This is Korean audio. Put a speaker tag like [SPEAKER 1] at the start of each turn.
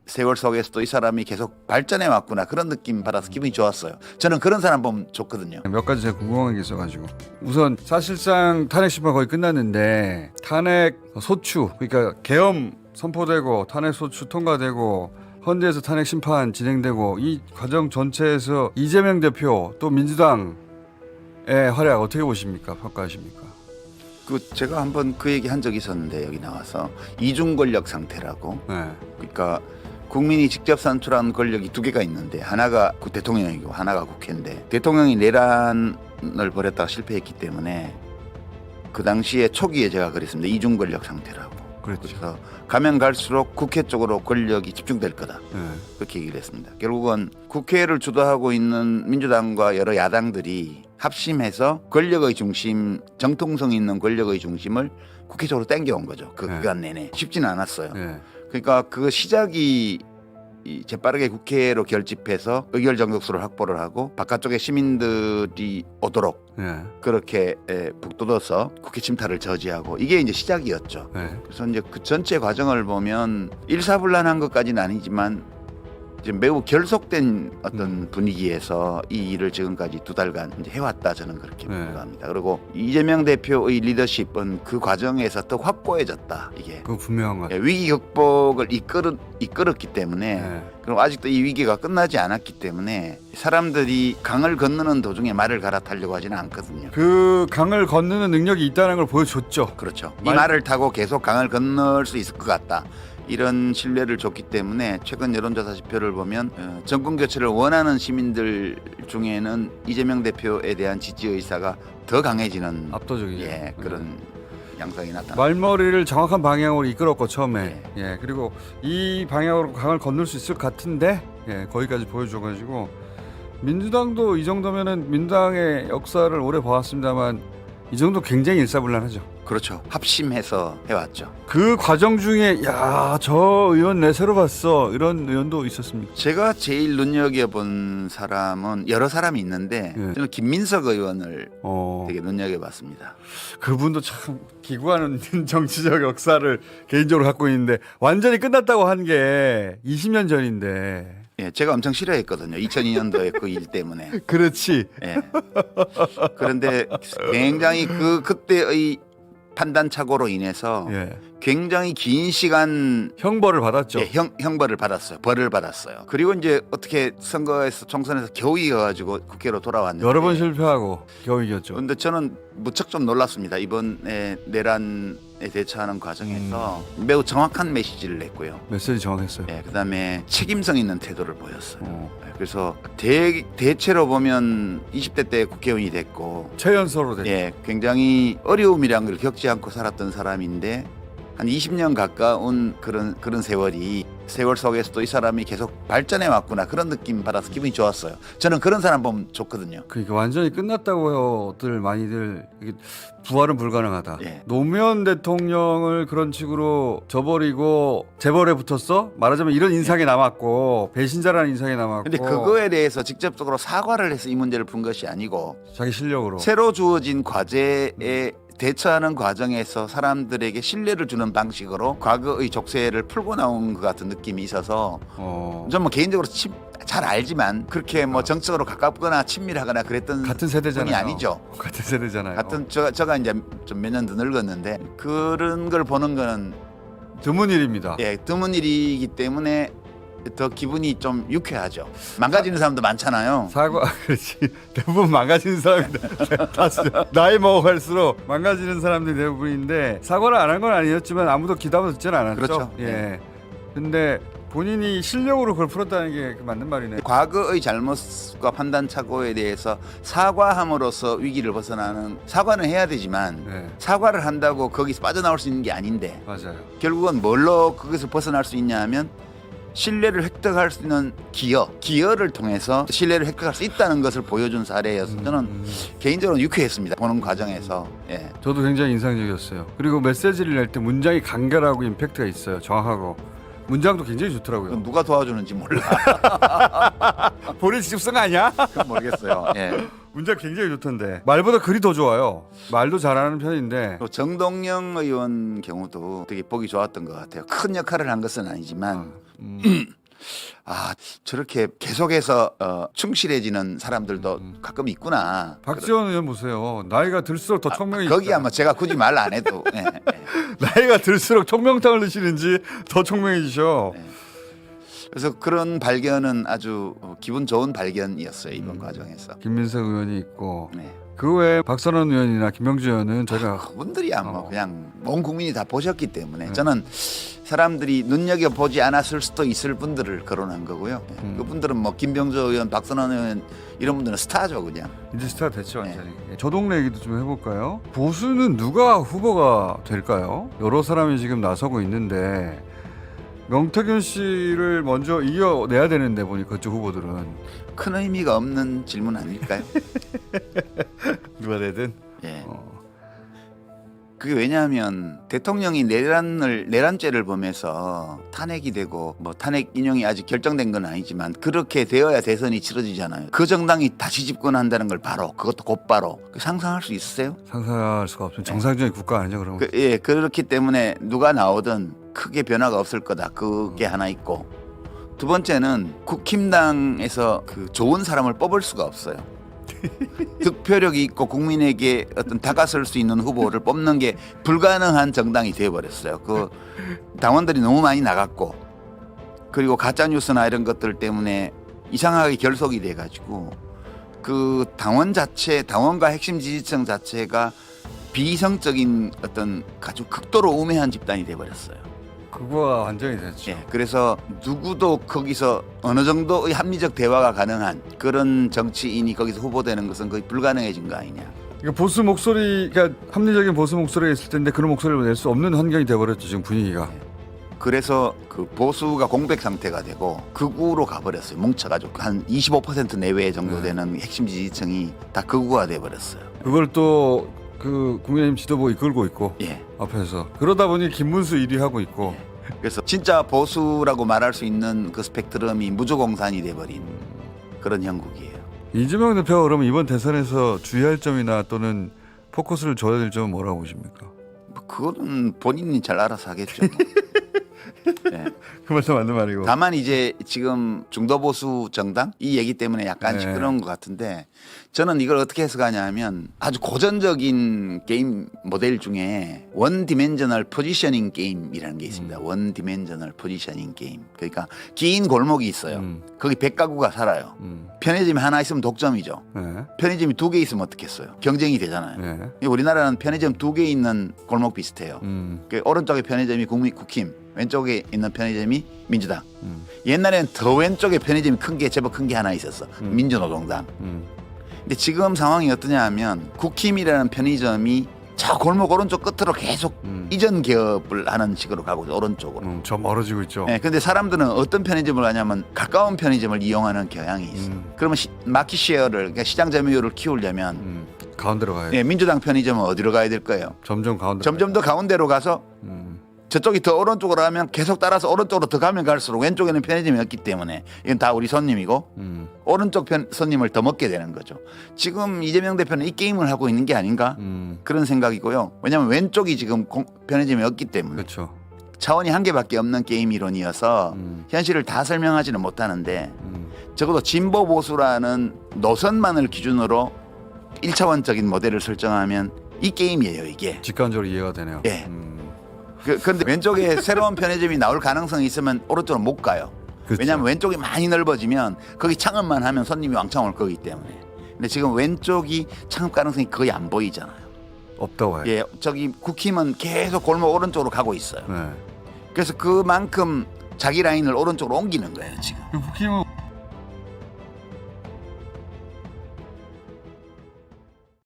[SPEAKER 1] 세월 속에서도 이 사람이 계속 발전해 왔구나 그런 느낌 받아서 기분이 좋았어요. 저는 그런 사람 보면 좋거든요.
[SPEAKER 2] 몇 가지 제가 궁금한 게 있어가지고 우선 사실상 탄핵 심판 거의 끝났는데 탄핵 소추 그러니까 계엄 선포되고 탄핵 소추 통과되고 헌재에서 탄핵 심판 진행되고 이 과정 전체에서 이재명 대표 또 민주당의 활약 어떻게 보십니까? 평가하십니까?
[SPEAKER 1] 제가 한번 그 얘기 한 적이 있었는데 여기 나와서 이중 권력 상태라고.
[SPEAKER 2] 네.
[SPEAKER 1] 그러니까 국민이 직접 산출한 권력이 두 개가 있는데 하나가 대통령이고 하나가 국회인데 대통령이 내란을 벌였다가 실패했기 때문에 그 당시에 초기에 제가 그랬습니다. 이중 권력 상태라고.
[SPEAKER 2] 그렇죠.
[SPEAKER 1] 그래서 가면 갈수록 국회 쪽으로 권력이 집중될 거다.
[SPEAKER 2] 네.
[SPEAKER 1] 그렇게 얘기를 했습니다. 결국은 국회를 주도하고 있는 민주당과 여러 야당들이 합심해서 권력의 중심, 정통성 있는 권력의 중심을 국회 쪽으로 땡겨온 거죠. 그
[SPEAKER 2] 네.
[SPEAKER 1] 기간 내내 쉽지는 않았어요.
[SPEAKER 2] 네.
[SPEAKER 1] 그러니까 그 시작이 재빠르게 국회로 결집해서 의결 정족수를 확보를 하고 바깥쪽에 시민들이 오도록
[SPEAKER 2] 네.
[SPEAKER 1] 그렇게 북돋아서 국회 침탈을 저지하고 이게 이제 시작이었죠.
[SPEAKER 2] 네.
[SPEAKER 1] 그래서 이제 그 전체 과정을 보면 일사불란한 것까지는 아니지만 이제 매우 결속된 어떤 분위기에서 이 일을 지금까지 2달간 이제 해왔다 저는 그렇게
[SPEAKER 2] 네.
[SPEAKER 1] 평가합니다. 그리고 이재명 대표의 리더십은 그 과정에서 더 확고해졌다. 이게
[SPEAKER 2] 그거 분명한 것 같아요.
[SPEAKER 1] 위기 극복을 이끌었기 때문에
[SPEAKER 2] 네.
[SPEAKER 1] 그리고 아직도 이 위기가 끝나지 않았기 때문에 사람들이 강을 건너는 도중에 말을 갈아타려고 하지는 않거든요.
[SPEAKER 2] 그 강을 건너는 능력이 있다는 걸 보여줬죠.
[SPEAKER 1] 그렇죠. 이 말을 타고 계속 강을 건널 수 있을 것 같다. 이런 신뢰를 줬기 때문에 최근 여론조사 지표를 보면 정권 교체를 원하는 시민들 중에는 이재명 대표에 대한 지지 의사가 더 강해지는
[SPEAKER 2] 압도적이죠.
[SPEAKER 1] 그런 양상이 나타납니다.
[SPEAKER 2] 말머리를 정확한 방향으로 이끌었고 처음에 그리고 이 방향으로 강을 건널 수 있을 것 같은데 거기까지 보여줘가지고 민주당도 이 정도면은 민주당의 역사를 오래 봐왔습니다만 이 정도 굉장히 일사불란하죠.
[SPEAKER 1] 그렇죠. 합심해서 해왔죠.
[SPEAKER 2] 그 과정 중에 야 저 의원 내 새로 봤어 이런 의원도 있었습니까?
[SPEAKER 1] 제가 제일 눈여겨본 사람은 여러 사람이 있는데 저는 김민석 의원을 되게 눈여겨봤습니다.
[SPEAKER 2] 그분도 참 기구하는 정치적 역사를 개인적으로 갖고 있는데 완전히 끝났다고 한 게 20년 전인데.
[SPEAKER 1] 제가 엄청 싫어했거든요. 2002년도에 그 일 때문에.
[SPEAKER 2] 그렇지.
[SPEAKER 1] 그런데 굉장히 그때의 판단착오로 인해서 굉장히 긴 시간
[SPEAKER 2] 형벌을 받았죠.
[SPEAKER 1] 형벌을 받았어요. 벌을 받았어요. 그리고 이제 어떻게 선거에서 총선에서 겨우 이겨가지고 국회로 돌아왔는데
[SPEAKER 2] 여러 번 실패하고 겨우 이겼죠.
[SPEAKER 1] 그런데 저는 무척 좀 놀랐습니다. 이번에 내란에 대처하는 과정에서 매우 정확한 메시지를 냈고요.
[SPEAKER 2] 메시지 정확했어요.
[SPEAKER 1] 그다음에 책임성 있는 태도를 보였어요. 그래서 대체로 보면 20대 때 국회의원이 됐고
[SPEAKER 2] 최연소로 됐죠.
[SPEAKER 1] 굉장히 어려움이란 걸 겪지 않고 살았던 사람인데 한 20년 가까운 그런 세월 속에서도 이 사람이 계속 발전해 왔구나 그런 느낌 받아서 기분이 좋았어요. 저는 그런 사람 보면 좋거든요.
[SPEAKER 2] 그러니까 완전히 끝났다고들 많이들 부활은 불가능하다. 노무현 대통령을 그런 식으로 저버리고 재벌에 붙었어? 말하자면 이런 인상이 남았고 배신자라는 인상이 남았고.
[SPEAKER 1] 근데 그거에 대해서 직접적으로 사과를 해서 이 문제를 푼 것이 아니고
[SPEAKER 2] 자기 실력으로
[SPEAKER 1] 새로 주어진 과제에 대처하는 과정에서 사람들에게 신뢰를 주는 방식으로 과거의 족쇄를 풀고 나온 것 같은 느낌이 있어서 저는 뭐 개인적으로 잘 알지만 그렇게 뭐 정적으로 가깝거나 친밀하거나 그랬던
[SPEAKER 2] 같은 세대잖아요.
[SPEAKER 1] 분이 아니죠.
[SPEAKER 2] 같은 세대잖아요.
[SPEAKER 1] 같은 제가 이제 좀 몇 년 더 늙었는데 그런 걸 보는 거는
[SPEAKER 2] 드문 일입니다.
[SPEAKER 1] 드문 일이기 때문에 더 기분이 좀 유쾌하죠. 망가지는 사람도 많잖아요.
[SPEAKER 2] 그렇지. 대부분 망가지는 사람들. 나이 먹어갈수록 망가지는 사람들이 대부분인데 사과를 안 한 건 아니었지만 아무도 기다려 듣지는 않았죠.
[SPEAKER 1] 그렇죠.
[SPEAKER 2] 근데 본인이 실력으로 그걸 풀었다는 게 맞는 말이네.
[SPEAKER 1] 과거의 잘못과 판단착오에 대해서 사과함으로써 위기를 벗어나는 사과는 해야 되지만 사과를 한다고 거기서 빠져나올 수 있는 게 아닌데
[SPEAKER 2] 맞아요.
[SPEAKER 1] 결국은 뭘로 거기서 벗어날 수 있냐면 신뢰를 획득할 수 있는 기여를 통해서 신뢰를 획득할 수 있다는 것을 보여준 사례여서 저는 개인적으로 유쾌했습니다. 보는 과정에서.
[SPEAKER 2] 저도 굉장히 인상적이었어요. 그리고 메시지를 낼 때 문장이 간결하고 임팩트가 있어요. 정확하고. 문장도 굉장히 좋더라고요.
[SPEAKER 1] 누가 도와주는지 몰라.
[SPEAKER 2] 본인 직접 쓴 거 아니야?
[SPEAKER 1] 그건 모르겠어요.
[SPEAKER 2] 문장 굉장히 좋던데 말보다 글이 더 좋아요. 말도 잘하는 편인데.
[SPEAKER 1] 정동영 의원 경우도 되게 보기 좋았던 것 같아요. 큰 역할을 한 것은 아니지만 아 저렇게 계속해서 충실해지는 사람들도 가끔 있구나.
[SPEAKER 2] 박지원 의원 보세요. 나이가 들수록 더 청명해지죠.
[SPEAKER 1] 거기야 뭐 제가 굳이 말 안 해도 예, 예.
[SPEAKER 2] 나이가 들수록 청명탕을 드시는지 더 청명해지셔.
[SPEAKER 1] 그래서 그런 발견은 아주 기분 좋은 발견이었어요 이번 과정에서.
[SPEAKER 2] 김민석 의원이 있고
[SPEAKER 1] 네.
[SPEAKER 2] 그 외에 박선원 의원이나 김명주 의원은 제가
[SPEAKER 1] 그분들이야 뭐 그냥 온 국민이 다 보셨기 때문에 저는 사람들이 눈여겨 보지 않았을 수도 있을 분들을 거론한 거고요. 그분들은 뭐 김병조 의원, 박선원 의원 이런 분들은 스타죠 그냥.
[SPEAKER 2] 이제 스타 됐죠 완전히. 저 동네 얘기도 좀 해볼까요? 보수는 누가 후보가 될까요? 여러 사람이 지금 나서고 있는데 명태균 씨를 먼저 이겨내야 되는데 보니 그쪽 후보들은
[SPEAKER 1] 큰 의미가 없는 질문 아닐까요?
[SPEAKER 2] 누가 되든.
[SPEAKER 1] 예. 그게 왜냐하면 대통령이 내란죄를 범해서 탄핵이 되고 뭐 탄핵 인용이 아직 결정된 건 아니지만 그렇게 되어야 대선이 치러지잖아요. 그 정당이 다시 집권한다는 걸 바로 그것도 곧바로 상상할 수 있으세요?
[SPEAKER 2] 상상할 수가 없죠. 정상적인 국가 아니죠 그러면.
[SPEAKER 1] 예, 그렇기 때문에 누가 나오든 크게 변화가 없을 거다. 그게 하나 있고 두 번째는 국힘당에서 그 좋은 사람을 뽑을 수가 없어요. 득표력이 있고 국민에게 어떤 다가설 수 있는 후보를 뽑는 게 불가능한 정당이 되어버렸어요. 그 당원들이 너무 많이 나갔고 그리고 가짜 뉴스나 이런 것들 때문에 이상하게 결속이 돼가지고 그 당원 자체, 당원과 핵심 지지층 자체가 비이성적인 어떤 아주 극도로 우매한 집단이 돼버렸어요.
[SPEAKER 2] 그거가 완전히 됐죠.
[SPEAKER 1] 예, 그래서 누구도 거기서 어느 정도의 합리적 대화가 가능한 그런 정치인이 거기서 후보되는 것은 거의 불가능해진 거 아니냐.
[SPEAKER 2] 그러니까 보수 목소리, 그러니까 합리적인 보수 목소리가 있을 텐데 그런 목소리를 낼 수 없는 환경이 돼버렸죠 지금 분위기가.
[SPEAKER 1] 그래서 그 보수가 공백 상태가 되고 극우로 가버렸어요. 뭉쳐가지고 한 25% 내외 정도 되는 핵심 지지층이 다 극우가 돼버렸어요.
[SPEAKER 2] 그걸 또 그 국민의힘 지도부 이끌고 있고
[SPEAKER 1] 예.
[SPEAKER 2] 앞에서 그러다 보니 김문수 1위 하고 있고.
[SPEAKER 1] 그래서 진짜 보수라고 말할 수 있는 그 스펙트럼이 무조공산이 돼버린 그런 형국이에요.
[SPEAKER 2] 이재명 대표가 그러면 이번 대선에서 주의할 점이나 또는 포커스를 줘야 될 점은 뭐라고 보십니까?
[SPEAKER 1] 뭐 그거는 본인이 잘 알아서 하겠죠. 네.
[SPEAKER 2] 그 말도 맞는 말이고.
[SPEAKER 1] 다만 이제 지금 중도 보수 정당 이 얘기 때문에 약간
[SPEAKER 2] 네.
[SPEAKER 1] 시끄러운 것 같은데 저는 이걸 어떻게 해석하냐면 아주 고전적인 게임 모델 중에 원 디멘저널 포지셔닝 게임이라는 게 있습니다. 원 디멘저널 포지셔닝 게임. 그러니까 긴 골목이 있어요. 거기 100가구가 살아요. 편의점이 하나 있으면 독점이죠.
[SPEAKER 2] 네.
[SPEAKER 1] 편의점이 2개 있으면 어떻겠어요? 경쟁이 되잖아요.
[SPEAKER 2] 네.
[SPEAKER 1] 우리나라는 편의점 2개 있는 골목 비슷해요. 그 오른쪽에 편의점이 국힘, 왼쪽에 있는 편의점이 민주당. 옛날에는 더 왼쪽에 편의점이 제법 큰 게 하나 있었어. 민주노동당. 근데 지금 상황이 어떠냐 하면 국힘이라는 편의점이 저 골목 오른쪽 끝으로 계속 이전 개업을 하는 식으로 가고 있어요. 오른쪽으로.
[SPEAKER 2] 좀 멀어지고 있죠.
[SPEAKER 1] 네, 근데 사람들은 어떤 편의점을 가냐면 가까운 편의점을 이용하는 경향이 있어요. 그러면 마켓 쉐어를, 그러니까 시장 점유율을 키우려면
[SPEAKER 2] 가운데로 가야 돼.
[SPEAKER 1] 네, 민주당 편의점은 어디로 가야 될 거예요?
[SPEAKER 2] 점점 가운데.
[SPEAKER 1] 점점 더 가운데로 가서 저쪽이 더 오른쪽으로 하면 계속 따라서 오른쪽으로 더 가면 갈수록 왼쪽에는 편의점이 없기 때문에 이건 다 우리 손님이고 오른쪽 손님을 더 먹게 되는 거죠. 지금 이재명 대표는 이 게임을 하고 있는 게 아닌가 그런 생각이고요. 왜냐하면 왼쪽이 지금 편의점이 없기 때문에
[SPEAKER 2] 그렇죠.
[SPEAKER 1] 차원이 한 개밖에 없는 게임 이론이어서 현실을 다 설명하지는 못하는데 적어도 진보 보수라는 노선만을 기준으로 1차원적인 모델을 설정하면 이 게임이에요 이게.
[SPEAKER 2] 직관적으로 이해가 되네요.
[SPEAKER 1] 예. 그런데 왼쪽에 새로운 편의점이 나올 가능성이 있으면 오른쪽으로 못 가요.
[SPEAKER 2] 그렇죠.
[SPEAKER 1] 왜냐하면 왼쪽이 많이 넓어지면 거기 창업만 하면 손님이 왕창 올 거기 때문에. 근데 지금 왼쪽이 창업 가능성이 거의 안 보이잖아요.
[SPEAKER 2] 없다고 해요.
[SPEAKER 1] 예, 저기 국힘은 계속 골목 오른쪽으로 가고 있어요.
[SPEAKER 2] 네.
[SPEAKER 1] 그래서 그만큼 자기 라인을 오른쪽으로 옮기는 거예요 지금.
[SPEAKER 2] 국힘은